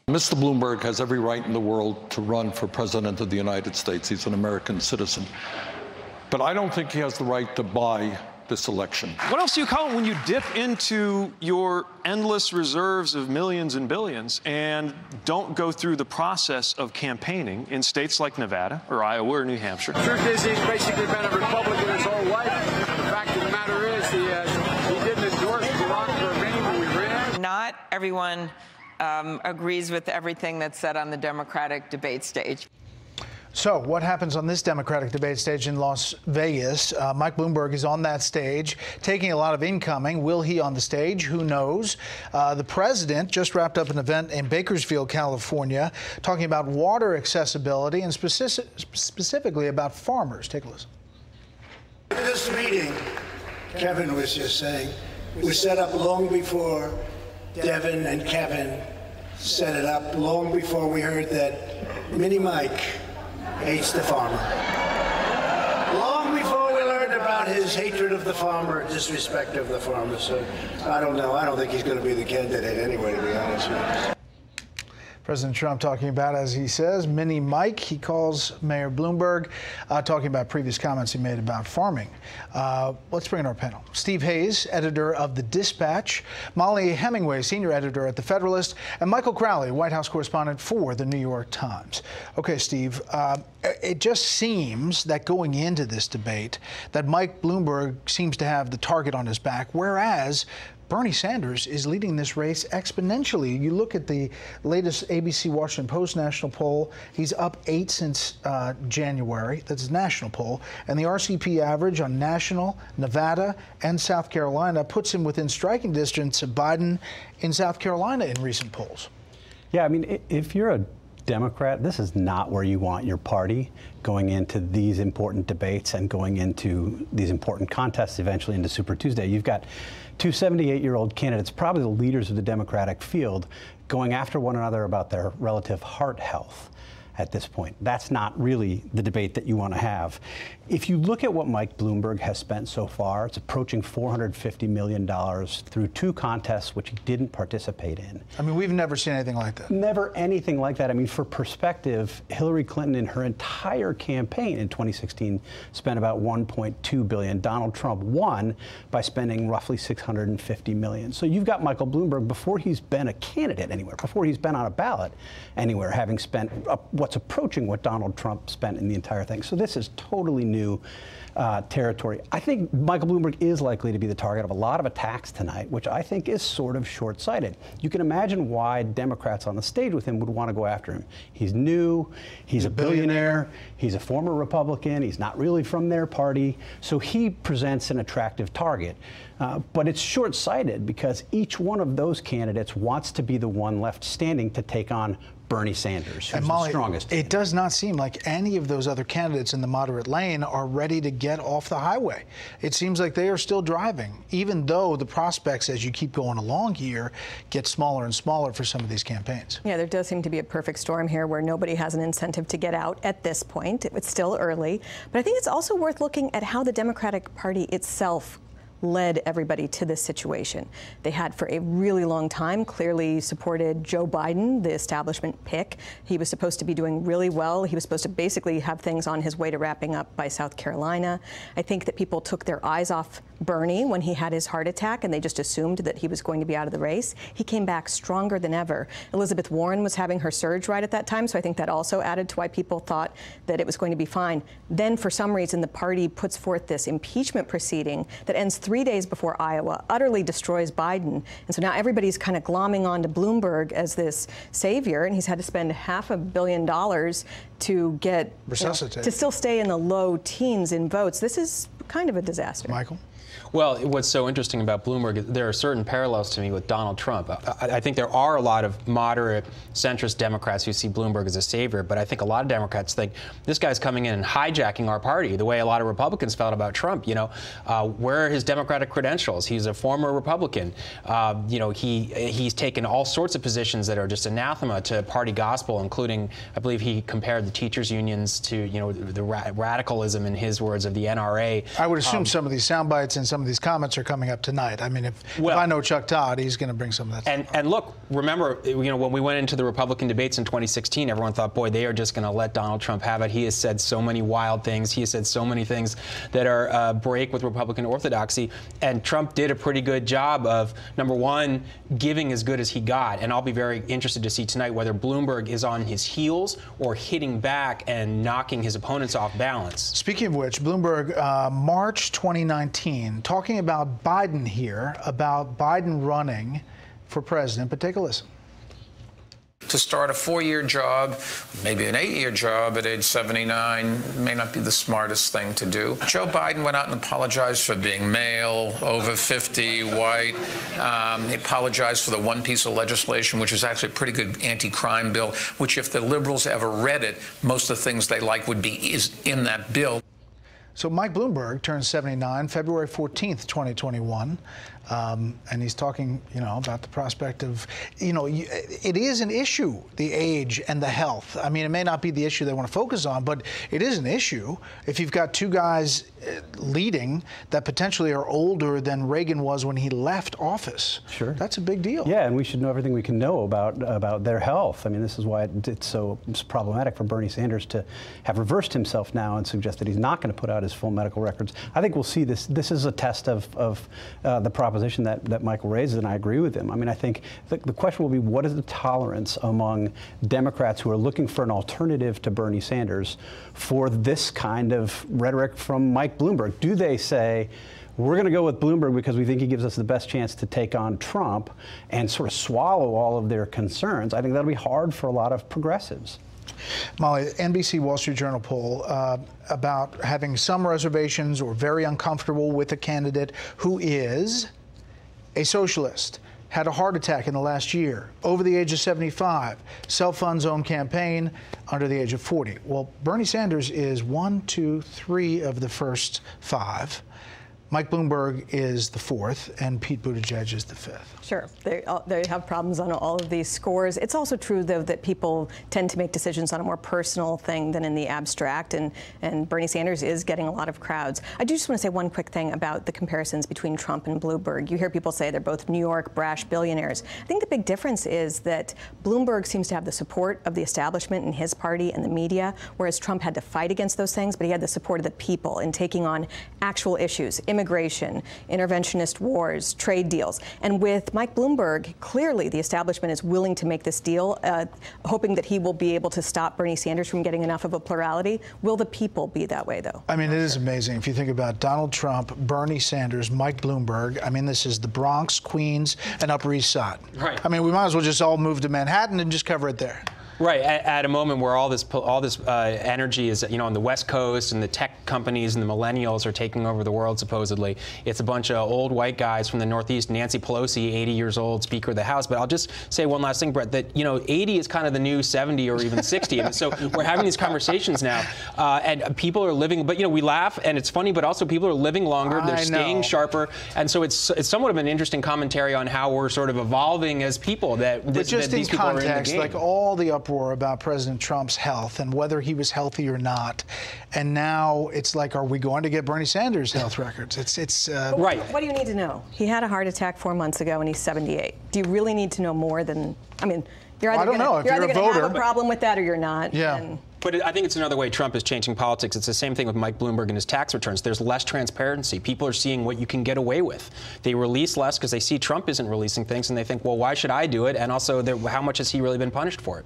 Mr. Bloomberg has every right in the world to run for president of the United States. He's an American citizen. But I don't think he has the right to buy this election. What else do you call it when you dip into your endless reserves of millions and billions and don't go through the process of campaigning in states like Nevada or Iowa or New Hampshire? Truth is, he's basically been a Republican his whole life. The fact of the matter is, he didn't endorse Barack Obama when we ran. Not everyone agrees with everything that's said on the Democratic debate stage. So what happens on this Democratic debate stage in Las Vegas? Mike Bloomberg is on that stage, taking a lot of incoming. Will he on the stage? Who knows? The president just wrapped up an event in Bakersfield, California, talking about water accessibility and specifically about farmers. Take a listen. This meeting, Kevin was just saying, was set up long before Devin and Kevin set it up, long before we heard that Mini Mike hates the farmer. Long before we learned about his hatred of the farmer, disrespect of the farmer. So I don't know. I don't think he's going to be the candidate anyway, to be honest with you. President Trump talking about, as he says, Mini Mike. He calls Mayor Bloomberg, talking about previous comments he made about farming. Let's bring in our panel. Steve Hayes, editor of The Dispatch, Molly Hemingway, senior editor at The Federalist, and Michael Crowley, White House correspondent for The New York Times. Okay, Steve, it just seems that going into this debate that Mike Bloomberg seems to have the target on his back, whereas Bernie Sanders is leading this race exponentially. You look at the latest ABC Washington Post national poll, he's up 8 since January. That's a national poll. And the RCP average on national, Nevada, and South Carolina puts him within striking distance of Biden in South Carolina in recent polls. Yeah, I mean, if you're a Democrat, this is not where you want your party going into these important debates and going into these important contests eventually into Super Tuesday. You've got two 78-year-old candidates, probably the leaders of the Democratic field, going after one another about their relative heart health at this point. That's not really the debate that you want to have. If you look at what Mike Bloomberg has spent so far, it's approaching $450 million through 2 contests which he didn't participate in. I mean, we've never seen anything like that. Never anything like that. I mean, for perspective, Hillary Clinton in her entire campaign in 2016 spent about $1.2 billion. Donald Trump won by spending roughly $650 million. So you've got Michael Bloomberg, before he's been a candidate anywhere, before he's been on a ballot anywhere, having spent what's approaching what Donald Trump spent in the entire thing. So this is totally new territory. I think Michael Bloomberg is likely to be the target of a lot of attacks tonight, which I think is sort of short-sighted. You can imagine why Democrats on the stage with him would want to go after him. He's new, he's a billionaire, he's a former Republican, he's not really from their party, so he presents an attractive target. But it's short-sighted because each one of those candidates wants to be the one left standing to take on Bernie Sanders, who's the strongest. It does not seem like any of those other candidates in the moderate lane are ready to get off the highway. It seems like they are still driving, even though the prospects, as you keep going along here, get smaller and smaller for some of these campaigns. Yeah, there does seem to be a perfect storm here where nobody has an incentive to get out at this point. It's still early. But I think it's also worth looking at how the Democratic Party itself led everybody to this situation. They had for a really long time clearly supported Joe Biden, the establishment pick. He was supposed to be doing really well. He was supposed to basically have things on his way to wrapping up by South Carolina. I think that people took their eyes off Bernie when he had his heart attack and they just assumed that he was going to be out of the race. He came back stronger than ever. Elizabeth Warren was having her surge right at that time, so I think that also added to why people thought that it was going to be fine. Then for some reason the party puts forth this impeachment proceeding that ends 3 days before Iowa, utterly destroys Biden. And so now everybody's kind of glomming onto Bloomberg as this savior, and he's had to spend $500 million to get, to still stay in the low teens in votes. This is kind of a disaster. Michael? Well, what's so interesting about Bloomberg is there are certain parallels to me with Donald Trump. I think there are a lot of moderate centrist Democrats who see Bloomberg as a savior, but I think a lot of Democrats think this guy's coming in and hijacking our party the way a lot of Republicans felt about Trump. You know, where are his Democratic credentials? He's a former Republican. You know, he's taken all sorts of positions that are just anathema to party gospel, including, I believe he compared the teachers unions to, you know, the radicalism, in his words, of the NRA. I would assume some of these sound bites and some of these comments are coming up tonight. I mean, if I know Chuck Todd, he's going to bring some of that. And look, remember, when we went into the Republican debates in 2016, everyone thought, boy, they are just going to let Donald Trump have it. He has said so many wild things. He has said so many things that are break with Republican orthodoxy. And Trump did a pretty good job of, number one, giving as good as he got. And I'll be very interested to see tonight whether Bloomberg is on his heels or hitting back and knocking his opponents off balance. Speaking of which, Bloomberg, March 2019, talking about Biden here, about Biden running for president. But take a listen. To start a 4-year job, maybe an 8-year job at age 79 may not be the smartest thing to do. Joe Biden went out and apologized for being male, over 50, white. He apologized for the one piece of legislation, which is actually a pretty good anti-crime bill, which if the liberals ever read it, most of the things they like would be in that bill. So Mike Bloomberg turns 79 February 14th, 2021. And he's talking, about the prospect of, it is an issue, the age and the health. I mean, it may not be the issue they want to focus on, but it is an issue. If you've got two guys leading that potentially are older than Reagan was when he left office, sure, that's a big deal. Yeah, and we should know everything we can know about their health. I mean, this is why it's so problematic for Bernie Sanders to have reversed himself now and suggest that he's not going to put out his full medical records. I think we'll see this. This is a test of the proposition that Michael raises, and I agree with him. I mean, I think the question will be, what is the tolerance among Democrats who are looking for an alternative to Bernie Sanders for this kind of rhetoric from Mike Bloomberg? Do they say, we're going to go with Bloomberg because we think he gives us the best chance to take on Trump, and sort of swallow all of their concerns? I think that'll be hard for a lot of progressives. Molly, NBC Wall Street Journal poll about having some reservations or very uncomfortable with a candidate who is a socialist, had a heart attack in the last year, over the age of 75, self-funds own campaign, under the age of 40. Well, Bernie Sanders is 1, 2, 3 of the first 5. Mike Bloomberg is the 4th, and Pete Buttigieg is the 5th. Sure. They have problems on all of these scores. It's also true, though, that people tend to make decisions on a more personal thing than in the abstract, and Bernie Sanders is getting a lot of crowds. I do just want to say one quick thing about the comparisons between Trump and Bloomberg. You hear people say they're both New York brash billionaires. I think the big difference is that Bloomberg seems to have the support of the establishment in his party and the media, whereas Trump had to fight against those things, but he had the support of the people in taking on actual issues, immigration, interventionist wars, trade deals. And with Mike Bloomberg, clearly the establishment is willing to make this deal, hoping that he will be able to stop Bernie Sanders from getting enough of a plurality. Will the people be that way, though? I mean, it is amazing. If you think about Donald Trump, Bernie Sanders, Mike Bloomberg, I mean, this is the Bronx, Queens, and Upper East Side. Right. I mean, we might as well just all move to Manhattan and just cover it there. Right, at a moment where all this energy is, on the West Coast, and the tech companies and the millennials are taking over the world, supposedly. It's a bunch of old white guys from the Northeast. Nancy Pelosi, 80 years old, Speaker of the House. But I'll just say one last thing, Brett, that, 80 is kind of the new 70 or even 60. And so we're having these conversations now, and people are living, but, we laugh, and it's funny, but also people are living longer. They're staying sharper. And so it's somewhat of an interesting commentary on how we're sort of evolving as people, that these people are in the game. Like all the uproar about President Trump's health and whether he was healthy or not, and now it's like, are we going to get Bernie Sanders' health records? It's right. What do you need to know? He had a heart attack 4 months ago, and he's 78. Do you really need to know more than? I mean, you're either going to have a problem with that or you're not. Yeah. But I think it's another way Trump is changing politics. It's the same thing with Mike Bloomberg and his tax returns. There's less transparency. People are seeing what you can get away with. They release less because they see Trump isn't releasing things, and they think, well, why should I do it? And also, how much has he really been punished for it?